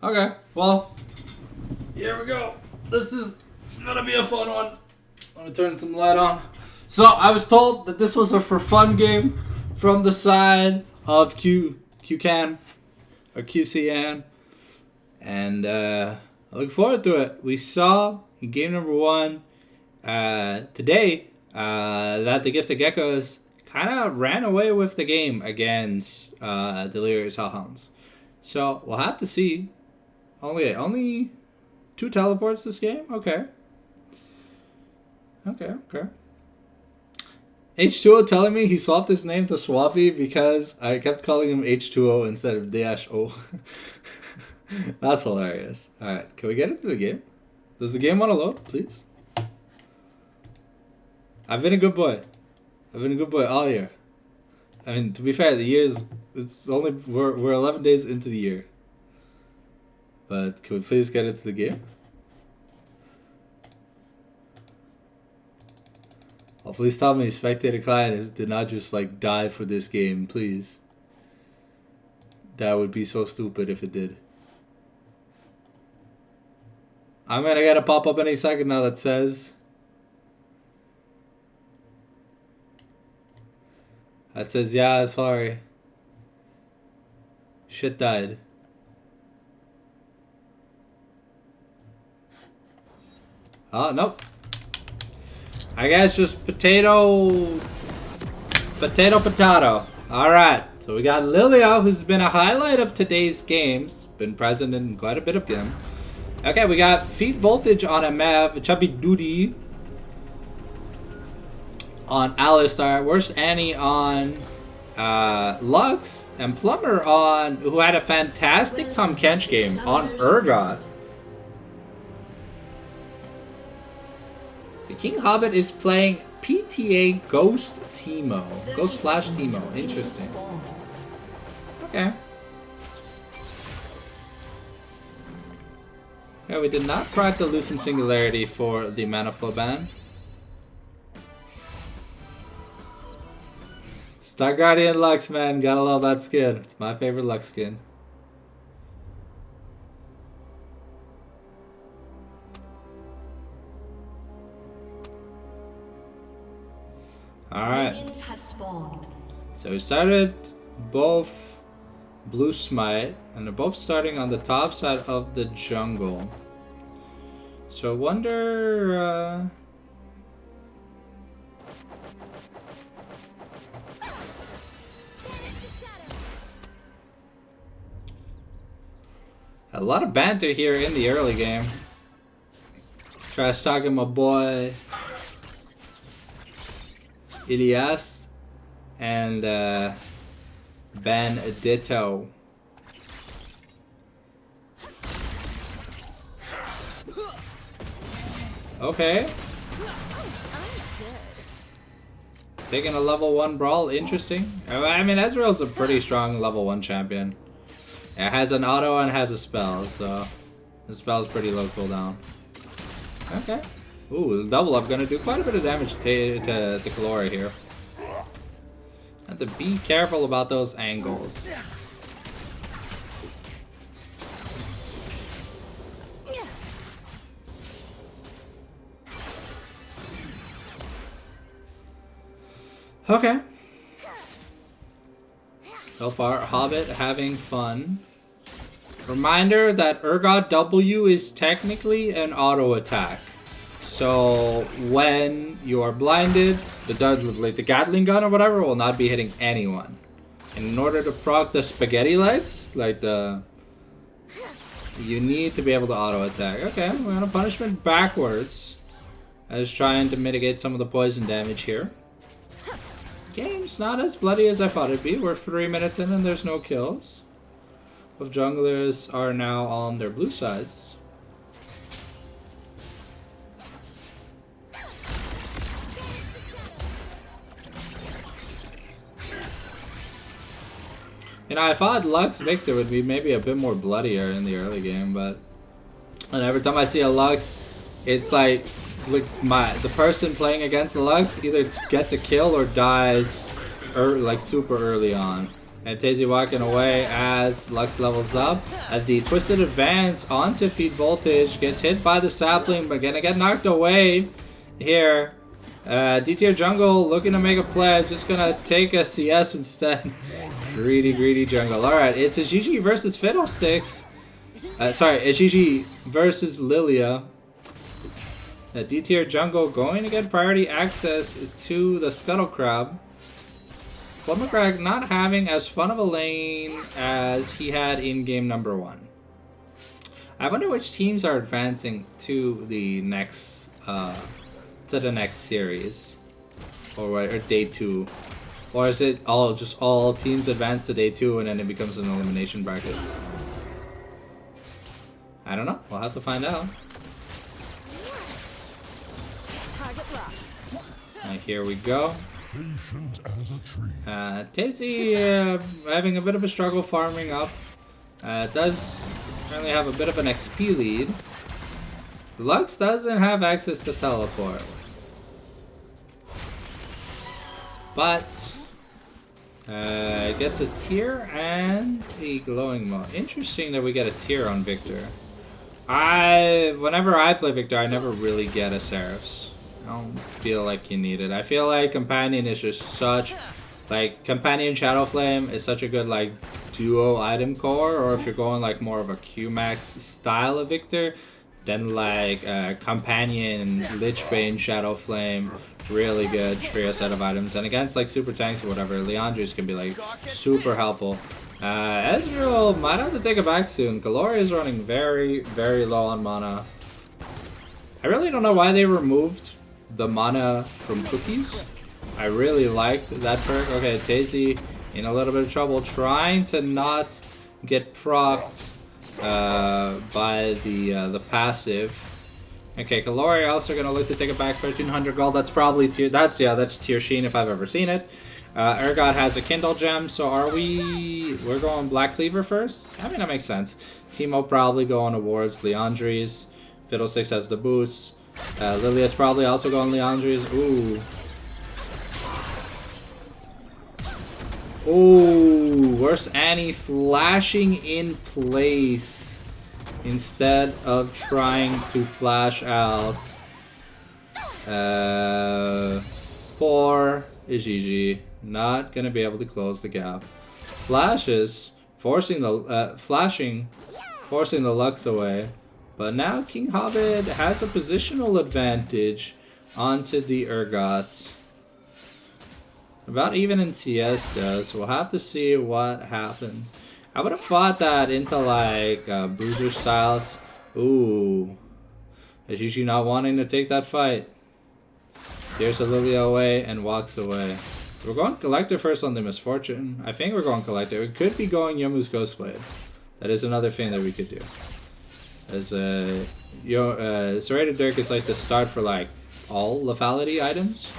Okay, well, here we go. This is gonna be a fun one. Let me turn some light on. So I was told that this was a for fun game from the side of QCAN or QCN, and I look forward to it. We saw in game number 1 today that the Gifted Geckos kind of ran away with the game against Delirious Hellhounds. So we'll have to see. Only 2 teleports this game? Okay. H2O telling me he swapped his name to Swappy because I kept calling him H2O instead of -O. That's hilarious. Alright, can we get into the game? Does the game want to load, please? I've been a good boy. I've been a good boy all year. I mean, to be fair, the year's... We're 11 days into the year. But can we please get into the game? Oh, please tell me Spectator Client did not just like die for this game, please. That would be so stupid if it did. I'm gonna get a pop-up any second now that says... yeah, sorry. Shit died. Oh, nope. I guess just potato. Alright. So we got Lilia, who's been a highlight of today's games. Been present in quite a bit of them. Okay, we got Feed Voltage on a Mev, Chubby Doody on Alistar, Worst Annie on Lux, and Plumber on, who had a fantastic Tom Kench game, on Urgot. King Hobbit is playing PTA Ghost Teemo. Ghost/Teemo. Interesting. Okay. Yeah, we did not crack the Lucent Singularity for the Mana Flow ban. Star Guardian Lux, man. Gotta love that skin. It's my favorite Lux skin. Alright. So we started both Blue Smite, and they're both starting on the top side of the jungle. So I wonder... a lot of banter here in the early game. Trash talking my boy Ilias and Ben Ditto. Okay. Taking a level 1 brawl, interesting. I mean, Ezreal's a pretty strong level 1 champion. It has an auto and has a spell, so the spell's pretty low cooldown. Okay. Ooh, double up gonna do quite a bit of damage to Kalora here. Have to be careful about those angles. Okay. So far, Hobbit having fun. Reminder that Urgot W is technically an auto attack. So when you are blinded, the Gatling gun or whatever will not be hitting anyone. And in order to proc the spaghetti legs, you need to be able to auto attack. Okay, we're on a punishment backwards. I was trying to mitigate some of the poison damage here. Game's not as bloody as I thought it'd be. We're 3 minutes in and there's no kills. Both junglers are now on their blue sides. You know, I thought Lux Victor would be maybe a bit more bloodier in the early game, but and every time I see a Lux, it's like the person playing against the Lux either gets a kill or dies like super early on. And Tazy walking away as Lux levels up. At the twisted advance onto feed voltage. Gets hit by the sapling, but gonna get knocked away here. D-tier jungle looking to make a play. Just gonna take a CS instead. Greedy jungle. Alright, it's a GG versus Fiddlesticks. Sorry, a GG versus Lilia. D-tier jungle going to get priority access to the Scuttle Crab. Plumbercrack not having as fun of a lane as he had in game number 1. I wonder which teams are advancing to the next series, or day 2, or is it all teams advance to day 2 and then it becomes an elimination bracket? I don't know. We'll have to find out. Here we go. Tazy having a bit of a struggle farming up. Does currently have a bit of an XP lead. Lux doesn't have access to teleport, but gets a tier and a glowing mode. Interesting that we get a tier on Victor. Whenever I play Victor, I never really get a Seraphs. I don't feel like you need it. I feel like Companion is just such, like, Companion Shadow Flame is such a good, like, duo item core, or if you're going, like, more of a Q-Max style of Victor, then, like, Companion, Lichbane, Shadow Flame, really good trio set of items. And against, like, super tanks or whatever, Leandris can be, like, super helpful. Ezreal might have to take it back soon. Gloria is running very low on mana. I really don't know why they removed the mana from cookies. I really liked that perk. Okay, Tazy in a little bit of trouble, trying to not get procced by the passive. Okay, Kalori also gonna look to take it back. 1300 gold. That's probably tier. That's tier Sheen if I've ever seen it. Urgot has a Kindle gem, so we're going Black Cleaver first? I mean, that makes sense. Teemo probably going towards Leandris. Fiddlesticks has the boots. Lilia's probably also going Leandris. Ooh, where's Annie flashing in place instead of trying to flash out? 4 is GG. Not gonna be able to close the gap. Flashes forcing the forcing the Lux away. But now King Hobbit has a positional advantage onto the Urgots. About even in CS does. We'll have to see what happens. I would have thought that into like bruiser styles. Ooh. Is Gigi not wanting to take that fight? There's a Lilia away and walks away. We're going Collector first on the Misfortune. I think we're going Collector. We could be going Yomu's Ghostblade. That is another thing that we could do. As Serrated Dirk is like the start for like all lethality items.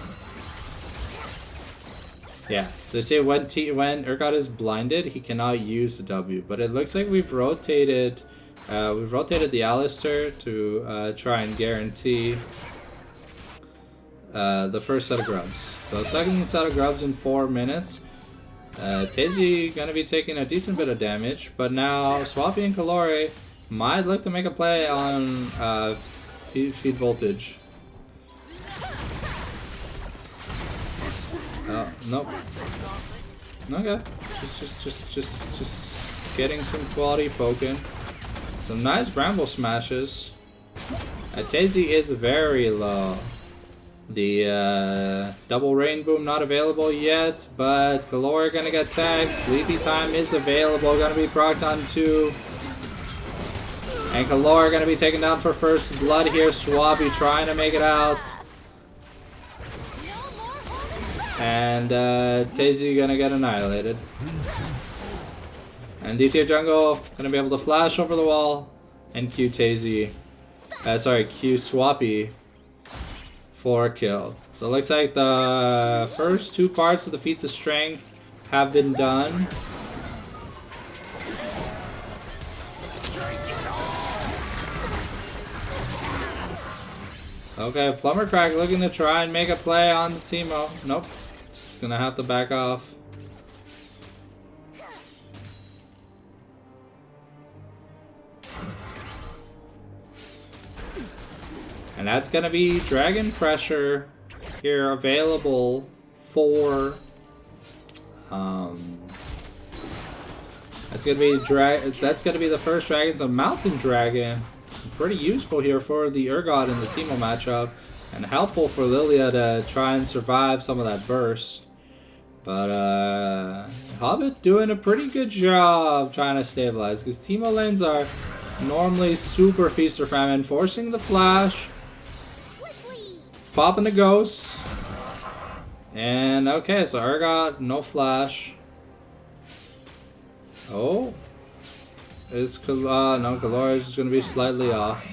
Yeah, they say when Urgot is blinded, he cannot use the W. But it looks like we've rotated the Alistair to try and guarantee the first set of grubs. So second set of grubs in 4 minutes. Tazy gonna be taking a decent bit of damage, but now Swappy and Kalori might look to make a play on feed voltage. Nope. Okay. Just getting some quality poking. Some nice bramble smashes. Tazy is very low. The double rain boom not available yet, but Galore gonna get tagged. Sleepy time is available, gonna be procced on 2. And Galore gonna be taken down for first blood here. Swabby trying to make it out. And Tazy gonna get annihilated. And D-tier jungle gonna be able to flash over the wall and Q Tazy. Q Swappy for a kill. So it looks like the first 2 parts of the feats of strength have been done. Okay, Plumbercrack looking to try and make a play on the Teemo. Nope. Just gonna have to back off. And that's going to be Dragon Pressure here available for... that's gonna be the first Dragons of Mountain Dragon. Pretty useful here for the Urgot in the Teemo matchup, and helpful for Lilia to try and survive some of that burst. But Hobbit doing a pretty good job trying to stabilize, because Teemo lanes are normally super feast or famine, forcing the flash, popping the ghost, and okay, so Urgot no flash. Oh, is no, Galore is just going to be slightly off.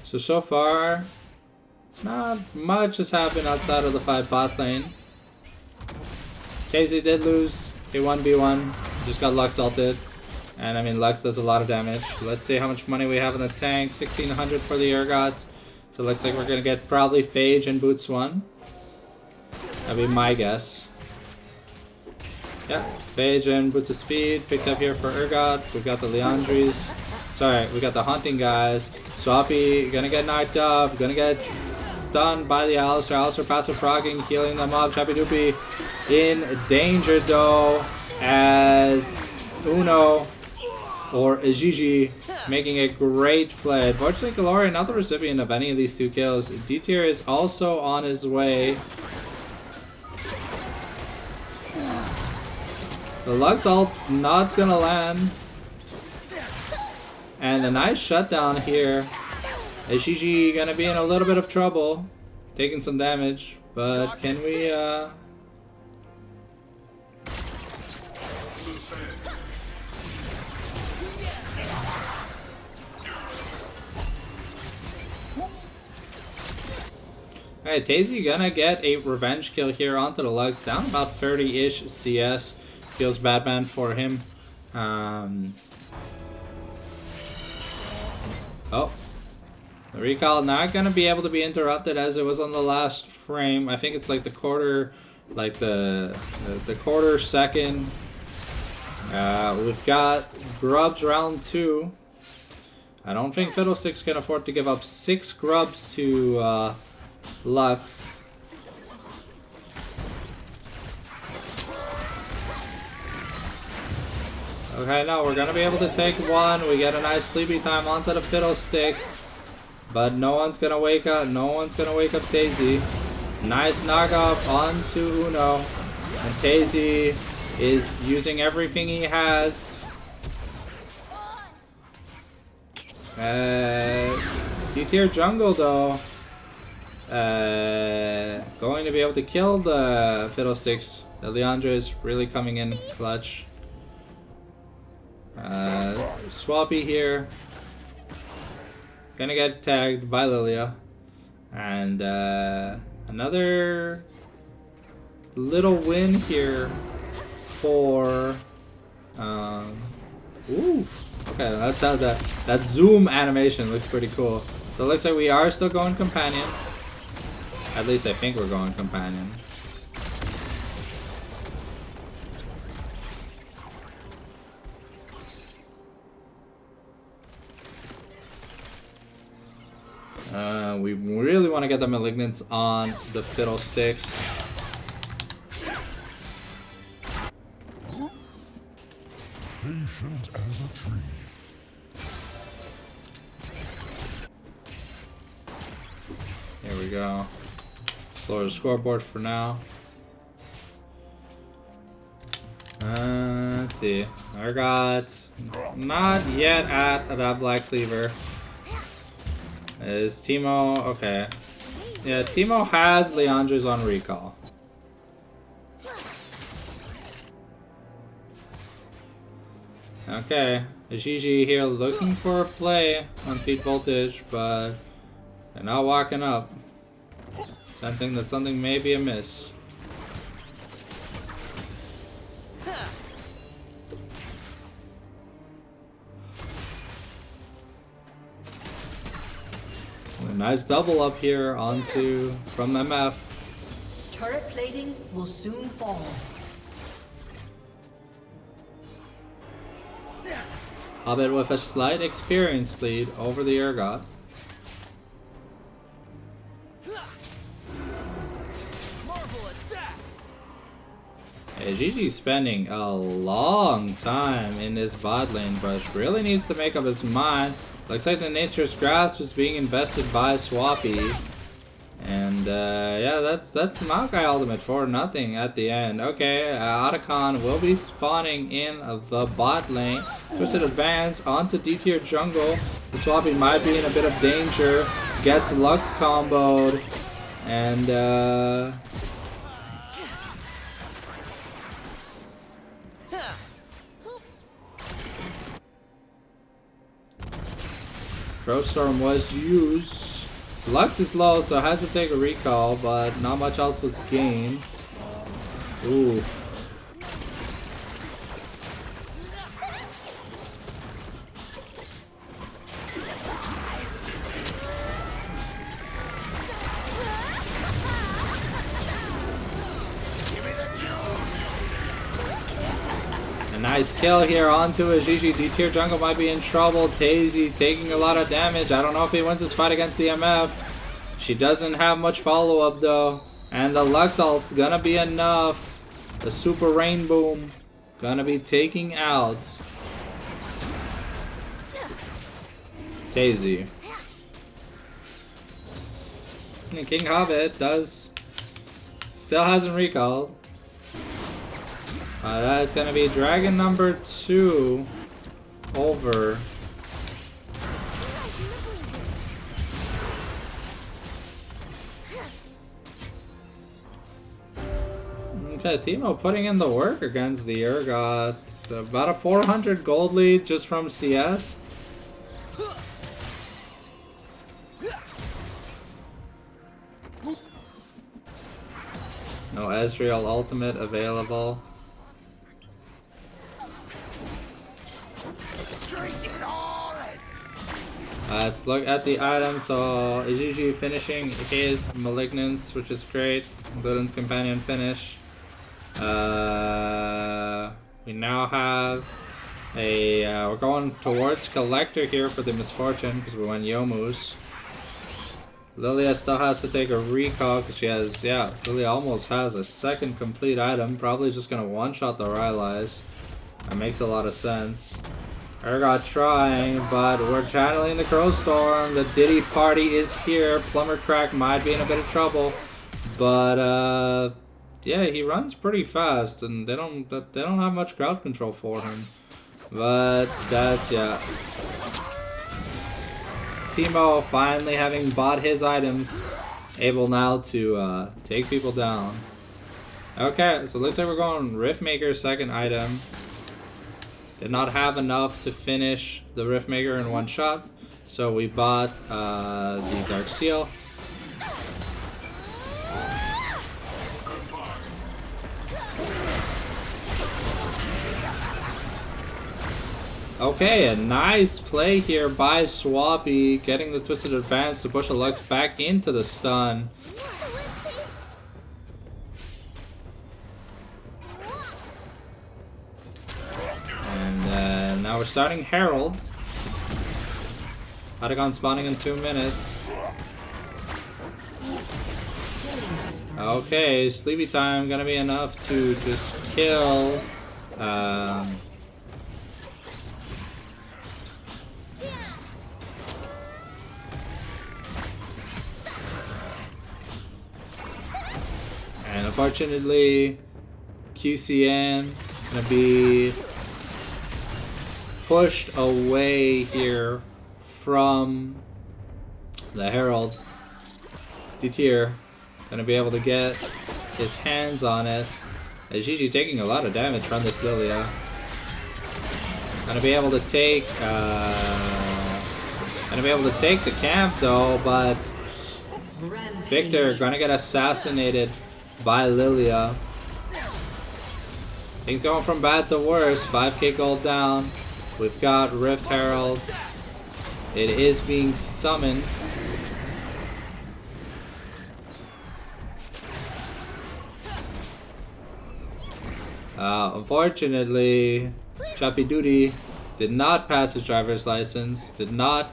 So far, not much has happened outside of the 5 bot lane. Casey did lose a 1v1, just got Lux ulted. And I mean, Lux does a lot of damage. Let's see how much money we have in the tank. 1600 for the Urgot. So it looks like we're going to get probably Phage and Boots 1. That'd be my guess. Yeah, Phage and Boots of Speed picked up here for Urgot. We've got the Leandries. Sorry, we got the Hunting guys. Swappy gonna get knocked up. Gonna get stunned by the Alistar. Alistar passive proccing, healing them up. Chappy Doopy in danger though, as Uno or Gigi making a great play. Unfortunately, Galore not the recipient of any of these 2 kills. D-tier is also on his way. The Lux ult not gonna land. And a nice shutdown here. Gigi gonna be in a little bit of trouble, taking some damage, but can we Alright, Daisy gonna get a revenge kill here onto the Lux, down about 30-ish CS. Feels bad, man, for him. Oh, the recall not gonna be able to be interrupted as it was on the last frame. I think it's like the quarter, like the quarter second. We've got Grubs round 2. I don't think Fiddlesticks can afford to give up 6 Grubs to Lux. Okay, no, we're gonna be able to take 1. We get a nice sleepy time onto the Fiddlesticks. But no one's gonna wake up. No one's gonna wake up Daisy. Nice knock off onto Uno. And Daisy is using everything he has. D-tier jungle though. Going to be able to kill the Fiddlesticks. The Leandra is really coming in clutch. Swappy here. Gonna get tagged by Lilia. And another little win here for ooh. Okay, that zoom animation looks pretty cool. So it looks like we are still going companion. At least I think we're going companion. We really want to get the Malignants on the Fiddlesticks. Patient as a tree. Here we go. Lower the scoreboard for now. Let's see. I got not yet at that Black Cleaver. Is Teemo okay? Yeah, Teemo has Leandra's on recall. Okay, Gigi here looking for a play on Feed Voltage, but they're not walking up. Sensing that something may be amiss. A nice double up here onto from MF. Turret plating will soon fall. Hobbit with a slight experience lead over the Urgot. Hey, GG's spending a long time in this bot lane, but really needs to make up his mind. Looks like the Nature's Grasp is being invested by Swappy. And yeah, that's the Maokai ultimate for nothing at the end. Okay, Otacon will be spawning in the bot lane. Twisted advance onto D tier jungle. The Swappy might be in a bit of danger. Gets Lux comboed. And Throw Storm was used. Lux is low, so has to take a recall, but not much else was gained. Ooh. Nice kill here onto a Gigi. D-tier jungle might be in trouble. Daisy taking a lot of damage. I don't know if he wins this fight against the MF. She doesn't have much follow-up though. And the Lux ult's gonna be enough. The Super Rain Boom gonna be taking out Daisy. And King Hobbit still hasn't recalled. That's gonna be Dragon number 2 over. Okay, Teemo putting in the work against the Urgot. About a 400 gold lead just from CS. No Ezreal ultimate available. Let's look at the items. So Ijiji finishing his Malignance, which is great. Gluten's Companion finish. We now have a we're going towards Collector here for the Misfortune because we went Yomu's. Lilia still has to take a recall because she has, yeah, Lilia almost has a second complete item. Probably just gonna one-shot the Rylai's. That makes a lot of sense. Urgot trying, but we're channeling the Crow Storm. The Diddy party is here. Plumber Crack might be in a bit of trouble, but yeah, he runs pretty fast, and they don't have much crowd control for him. But that's, yeah. Teemo finally having bought his items, able now to take people down. Okay, so it looks like we're going Riftmaker second item. Did not have enough to finish the Riftmaker in one shot, so we bought the Dark Seal. Okay, a nice play here by Swappy, getting the Twisted Advance to push a Lux back into the stun. And now we're starting Herald. Patagon spawning in 2 minutes. Okay, Sleepy Time gonna be enough to just kill. And unfortunately, QCN gonna be pushed away here from the Herald. D-tier gonna be able to get his hands on it. Gigi taking a lot of damage from this Lilia. Gonna be able to take the camp though, but Victor gonna get assassinated by Lilia. Things going from bad to worse. 5k gold down. We've got Rift Herald. It is being summoned. Unfortunately, Choppy Duty did not pass his driver's license, did not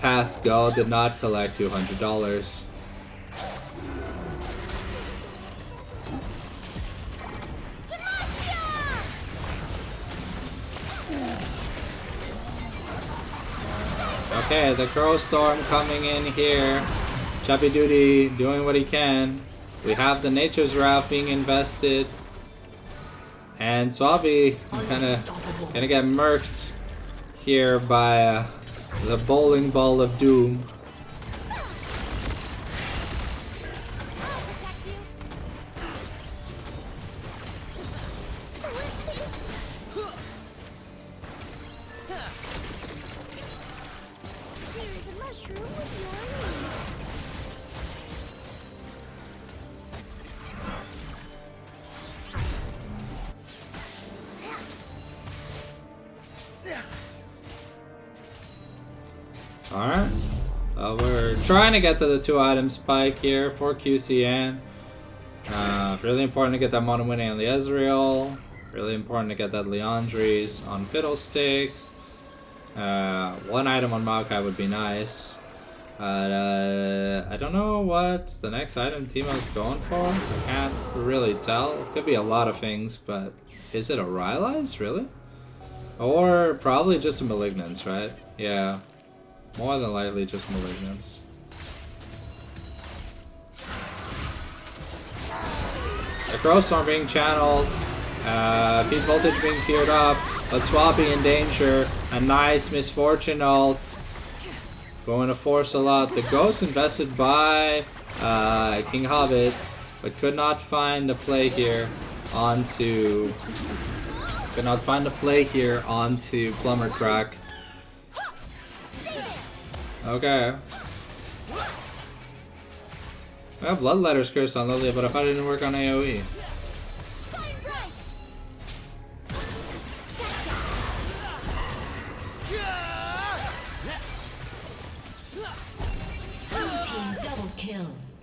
pass go, did not collect $200. Okay, the Crow Storm coming in here. Choppy Duty doing what he can. We have the Nature's Wrath being invested. And Swabi gonna get murked here by the bowling ball of doom. Alright. We're trying to get to the 2-item spike here for QCN. Really important to get that Mono winning on the Ezreal. Really important to get that Leandries on Fiddlesticks. 1 item on Maokai would be nice. But I don't know what the next item Teemo's going for. I can't really tell. It could be a lot of things, but is it a Rylai's, really? Or probably just a Malignance, right? Yeah. More than likely just Malignance. The Crow Storm being channeled. Feed Voltage being cleared up. But Swappy in danger. A nice Misfortune ult. Going to force a lot. The Ghost invested by King Hobbit. But could not find the play here onto... Could not find the play here onto Plumber Crack. Okay. I have Bloodletter's Curse on Lilia, but I thought it didn't work on AoE.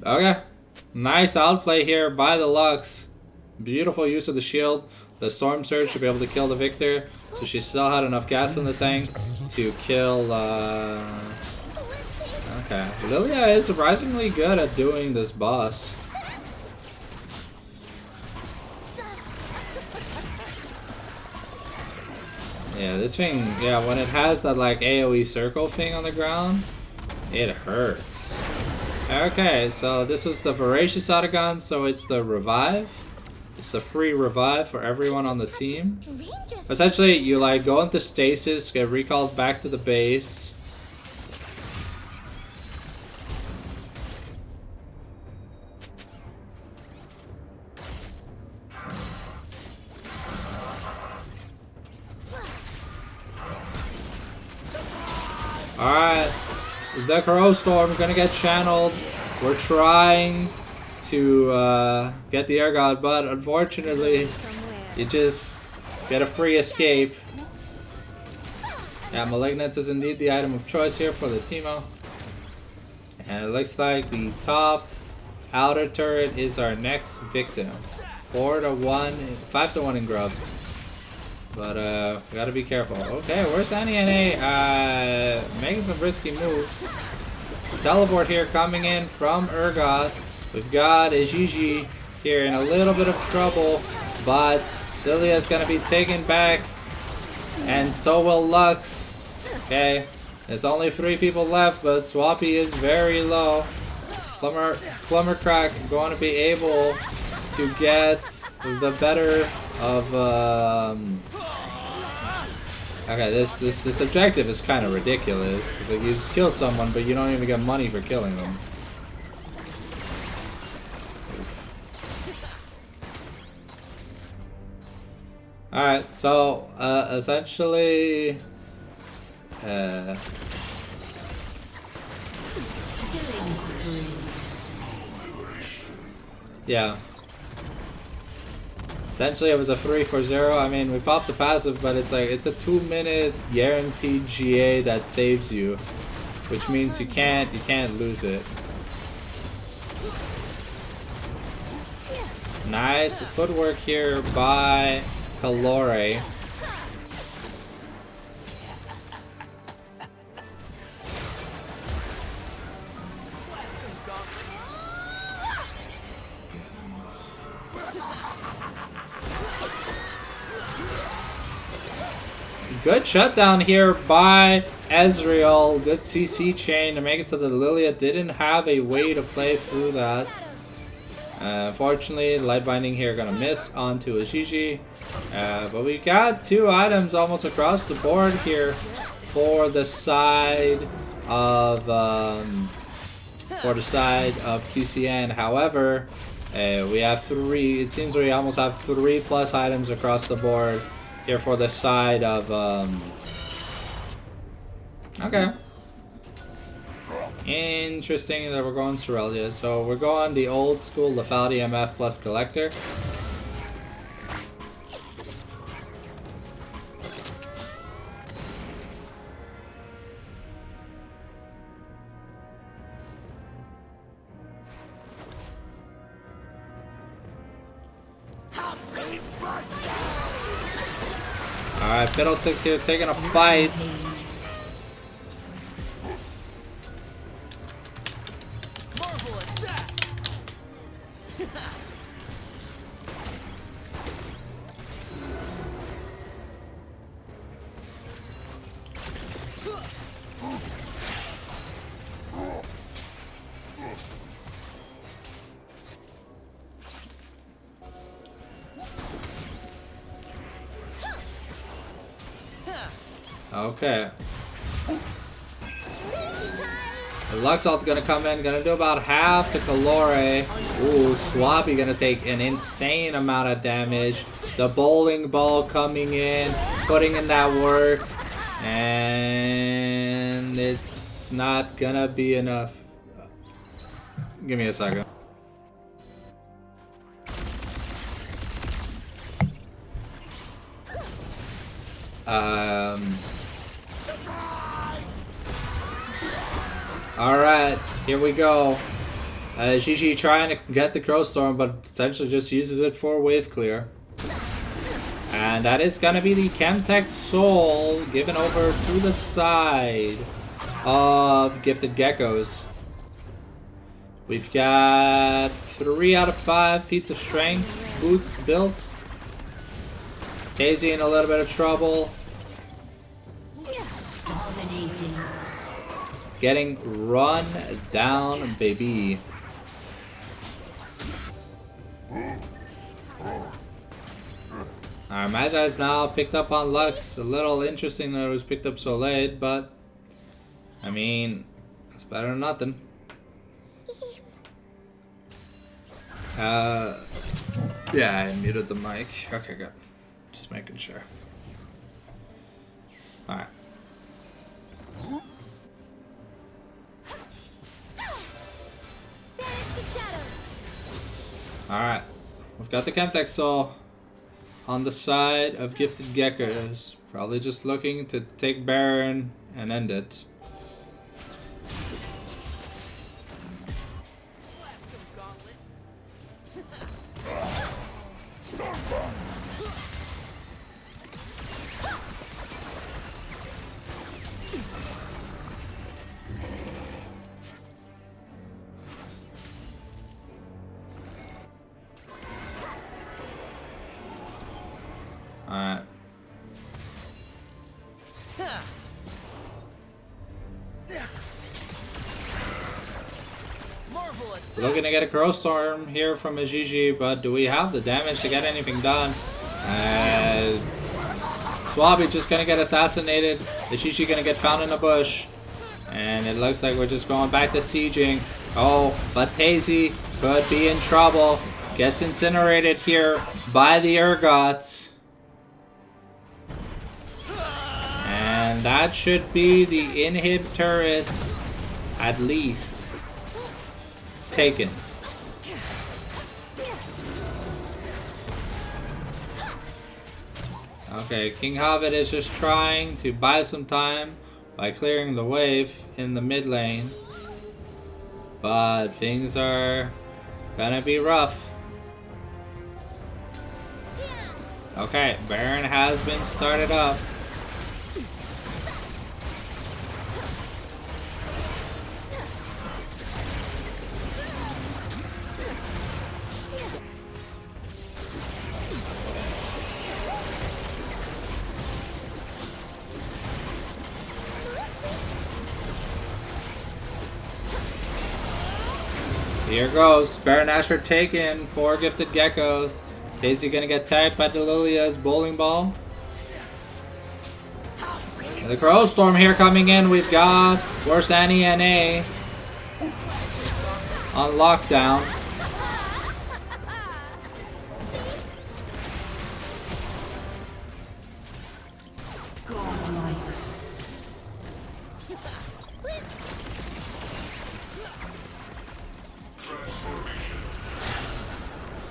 Okay. Nice outplay here by the Lux. Beautiful use of the shield. The Storm Surge should be able to kill the Victor. So she still had enough gas in the tank to kill... Okay, Lilia is surprisingly good at doing this boss. Yeah, this thing, yeah, when it has that like AoE circle thing on the ground, it hurts. Okay, so this was the Voracious Autogon, so it's the revive. It's the free revive for everyone on the team. Essentially, you like go into stasis, get recalled back to the base. Alright, the Crow Storm gonna get channeled. We're trying to get the Air God, but unfortunately, you just get a free escape. Yeah, Malignance is indeed the item of choice here for the Teemo. And it looks like the top outer turret is our next victim. 4-1, 5-1 in grubs. But we gotta be careful. Okay, where's Annie NA? Making some risky moves. Teleport here coming in from Urgot. We've got a Gigi here in a little bit of trouble, but Lilia's gonna be taken back, and so will Lux. Okay, there's only 3 people left, but Swappy is very low. Plumber Crack going to be able to get the better of okay, this objective is kind of ridiculous. It's like you just kill someone, but you don't even get money for killing them. Alright, so essentially yeah. Essentially, it was a 3-for-0. I mean, we popped the passive, but it's like it's a 2-minute guaranteed GA that saves you, which means you can't lose it. Nice footwork here by Calore. Good shutdown here by Ezreal. Good CC chain to make it so that Lilia didn't have a way to play through that. Unfortunately, Light Binding here gonna miss onto a GG. But we got 2 items almost across the board here for the side of QCN. However, we have 3. It seems we almost have 3+ items across the board here for the side of okay. Interesting that we're going Cerelia. So we're going the old school Lefaldi MF plus Collector. Alright, Fiddlesticks here taking a fight. Okay. The Luxalt gonna come in, gonna do about half to Calore. Ooh, Swappy gonna take an insane amount of damage. The bowling ball coming in, putting in that work, and it's not gonna be enough. Give me a second. Alright, here we go. Gigi trying to get the Crow Storm, but essentially just uses it for wave clear. And that is gonna be the Chemtech Soul given over to the side of Gifted Geckos. We've got 3 out of 5 feats of strength boots built. Daisy in a little bit of trouble. Dominating. Getting run down, baby. Our Magi's now picked up on Lux. A little interesting that it was picked up so late, but I mean, it's better than nothing. Yeah, I muted the mic. Okay, good. Just making sure. Alright. Alright. We've got the Chemtech Soul on the side of Gifted Geckos. Probably just looking to take Baron and end it. Alright. Looking to get a Crow Storm here from a GG, but do we have the damage to get anything done? Swabby just gonna get assassinated. The GG gonna get found in a bush. And it looks like we're just going back to sieging. Oh, but Tazy could be in trouble. Gets incinerated here by the Urgots. And that should be the inhib turret, at least, taken. Okay, King Hobbit is just trying to buy some time by clearing the wave in the mid lane. But things are gonna be rough. Okay, Baron has been started up. Here goes. Baron Asher taken. 4 gifted geckos. Daisy gonna get tagged by Delilia's bowling ball. And the Crow Storm here coming in. We've got Worse Annie and A on lockdown.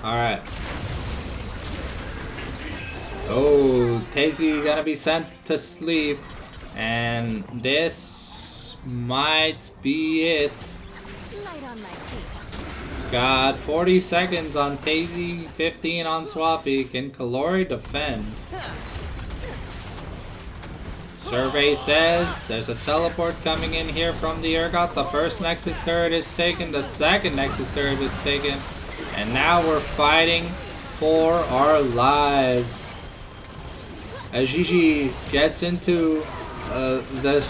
Alright. Oh, Daisy gonna be sent to sleep. And this might be it. Got 40 seconds on Daisy, 15 on Swappy. Can Kalori defend? Survey says there's a teleport coming in here from the Urgot. The first Nexus turret is taken. The second Nexus turret is taken. And now we're fighting for our lives. As Gigi gets into the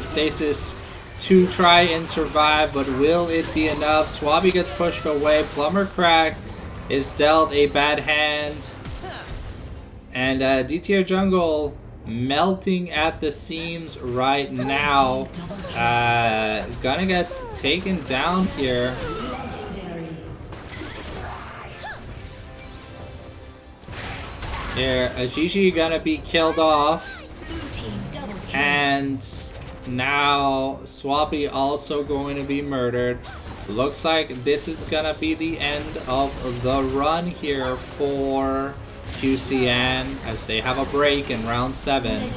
stasis to try and survive, but will it be enough? Swabby gets pushed away. Plumber Crack is dealt a bad hand. And D-tier jungle melting at the seams right now. Gonna get taken down here. Here, Gigi gonna be killed off. And now Swappy also going to be murdered. Looks like this is gonna be the end of the run here for QCN as they have a break in round 7,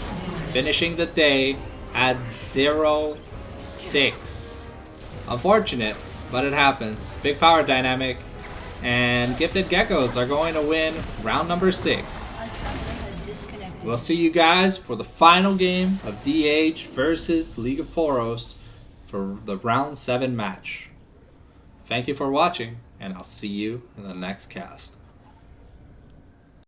finishing the day at 0-6. Unfortunate, but it happens. Big power dynamic, and Gifted Geckos are going to win round number 6. We'll see you guys for the final game of DH versus League of Poros for the round 7 match. Thank you for watching, and I'll see you in the next cast.